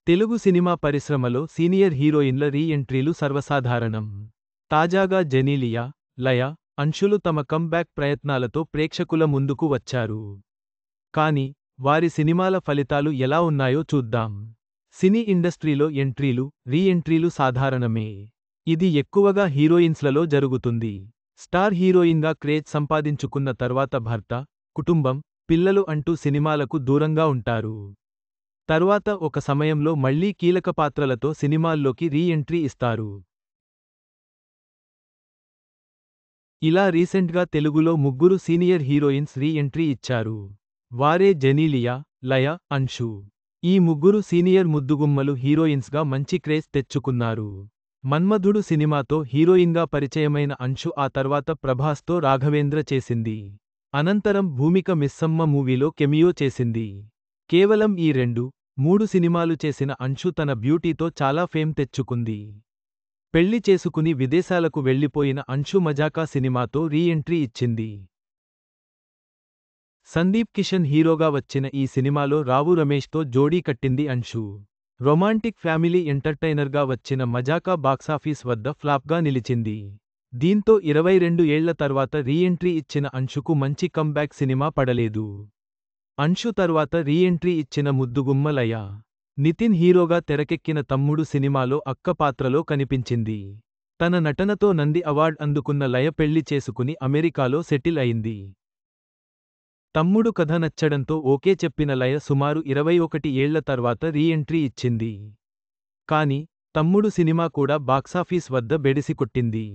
Telugu cinema పరిశ్రమలో senior హీరోయిన్ల రీ ఎంట్రీలు సర్వసాధారణం. తాజాగా జెనీలియా, లయ, అంశులు తమ కమ్బ్యాక్ ప్రయత్నాలతో ప్రేక్షకుల ముందుకు వచ్చారు. కానీ, వారి సినిమాల ఫలితాలు ఎలా ఉన్నాయో చూద్దాం. సినీ ఇండస్ట్రీలో ఎంట్రీలు, రీ ఎంట్రీలు సాధారణమే. ఇది ఎక్కువగా హీరోయిన్స్లలో జరుగుతుంది. స్టార్ హీరోయిన్గా క్రేజ్ సంపాదించుకున్న తర్వాత భర్త, కుటుంబం, పిల్లలు అంటూ సినిమాలకు దూరంగా ఉంటారు. తర్వాత ఒక సమయంలో మళ్లీ కీలక పాత్రలతో సినిమాల్లోకి రీ ఎంట్రీ ఇస్తారు. ఇలా రీసెంట్గా తెలుగులో ముగ్గురు సీనియర్ హీరోయిన్స్ రీ ఎంట్రీ ఇచ్చారు. వారే జెనీలియా, లయ, అంశు. ఈ ముగ్గురు సీనియర్ ముద్దుగుమ్మలు హీరోయిన్స్గా మంచి క్రేజ్ తెచ్చుకున్నారు. మన్మధుడు సినిమాతో హీరోయిన్గా పరిచయమైన అంశు ఆ తర్వాత ప్రభాస్తో రాఘవేంద్ర చేసింది. అనంతరం భూమిక మిస్సమ్మ మూవీలో కెమియో చేసింది. కేవలం ఈ 2-3 సినిమాలు చేసిన అంశు తన బ్యూటీతో చాలా ఫేమ్ తెచ్చుకుంది. పెళ్లి చేసుకుని విదేశాలకు వెళ్లిపోయిన అంశు మజాకా సినిమాతో రీ ఎంట్రీ ఇచ్చింది. సందీప్ కిషన్ హీరోగా వచ్చిన ఈ సినిమాలో రావు రమేష్తో జోడీ కట్టింది అంశు. రొమాంటిక్ ఫ్యామిలీ ఎంటర్టైనర్గా వచ్చిన మజాకా బాక్సాఫీస్ వద్ద ఫ్లాప్గా నిలిచింది. దీంతో 22 ఏళ్ల తర్వాత రీ ఎంట్రీ ఇచ్చిన అంశుకు మంచి కమ్బ్యాక్ సినిమా పడలేదు. అంశు తర్వాత రీ ఎంట్రీ ఇచ్చిన ముద్దుగుమ్మ లయ. నితిన్ హీరోగా తెరకెక్కిన తమ్ముడు సినిమాలో అక్క పాత్రలో కనిపించింది. తన నటనతో నంది అవార్డ్ అందుకున్న లయ పెళ్లి చేసుకుని అమెరికాలో సెటిల్ అయింది. తమ్ముడు కథ నచ్చడంతో ఓకే చెప్పిన లయ సుమారు 21 ఏళ్ల తర్వాత రీ ఎంట్రీ ఇచ్చింది. కానీ, తమ్ముడు సినిమా కూడా బాక్సాఫీస్ వద్ద బెడిసికొట్టింది.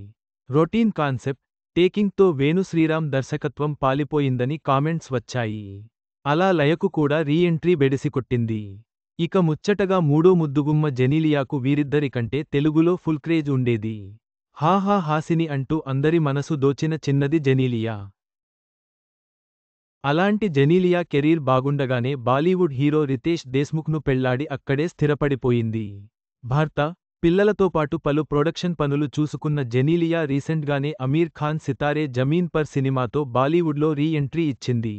రొటీన్ కాన్సెప్ట్, టేకింగ్తో వేణు శ్రీరామ్ దర్శకత్వం పాలిపోయిందని కామెంట్స్ వచ్చాయి. అలా లయకు కూడా రీ ఎంట్రీ బెడిసికొట్టింది. ఇక ముచ్చటగా మూడో ముద్దుగుమ్మ జెనీలియాకు వీరిద్దరి కంటే తెలుగులో ఫుల్ క్రేజ్ ఉండేది. హాహా హాసిని అంటూ అందరి మనసు దోచిన చిన్నది జెనీలియా. అలాంటి జెనీలియా కెరీర్ బాగుండగానే బాలీవుడ్ హీరో రితేష్ దేశ్ముఖ్ను పెళ్లాడి అక్కడే స్థిరపడిపోయింది. భర్త, పిల్లలతో పాటు పలు ప్రొడక్షన్ పనులు చూసుకున్న జెనీలియా రీసెంట్గానే అమీర్ ఖాన్ సితారే జమీన్ పర్ సినిమాతో బాలీవుడ్లో రీ ఎంట్రీ ఇచ్చింది.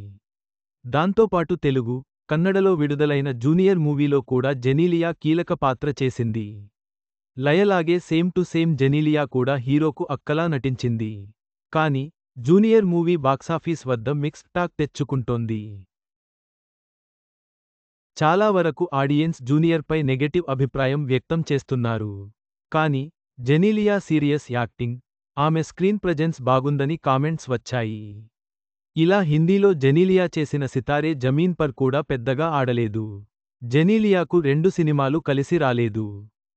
దాంతోపాటు తెలుగు, కన్నడలో విడుదలైన జూనియర్ మూవీలో కూడా జెనీలియా కీలక పాత్ర చేసింది. లయలాగే సేమ్ టు సేమ్ జెనీలియా కూడా హీరోకు అక్కలా నటించింది. కానీ, జూనియర్ మూవీ బాక్సాఫీస్ వద్ద మిక్స్డ్ టాక్ తెచ్చుకుంటోంది. చాలా వరకు ఆడియన్స్ జూనియర్పై నెగెటివ్ అభిప్రాయం వ్యక్తం చేస్తున్నారు. కానీ, జెనీలియా సీరియస్ యాక్టింగ్, ఆమె స్క్రీన్ ప్రెజెన్స్ బాగుందని కామెంట్స్ వచ్చాయి. ఇలా హిందీలో జెనీలియా చేసిన సితారే జమీన్ పర్ కూడా పెద్దగా ఆడలేదు. జెనీలియాకు 2 సినిమాలు కలిసి రాలేదు.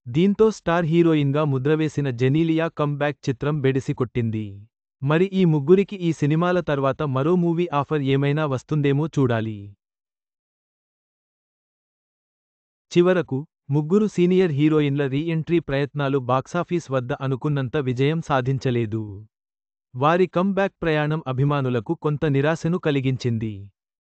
దీంతో స్టార్ హీరోయిన్గా ముద్రవేసిన జెనీలియా కమ్బ్యాక్ చిత్రం బెడిసికొట్టింది. మరి ఈ ముగ్గురికి ఈ సినిమాల తర్వాత మరో మూవీ ఆఫర్ ఏమైనా వస్తుందేమో చూడాలి. చివరకు, ముగ్గురు సీనియర్ హీరోయిన్ల రీ ఎంట్రీ ప్రయత్నాలు బాక్సాఫీస్ వద్ద అనుకున్నంత విజయం సాధించలేదు. వారి కమ్ బ్యాక్ ప్రయాణం అభిమానులకు కొంత నిరాశను కలిగించింది.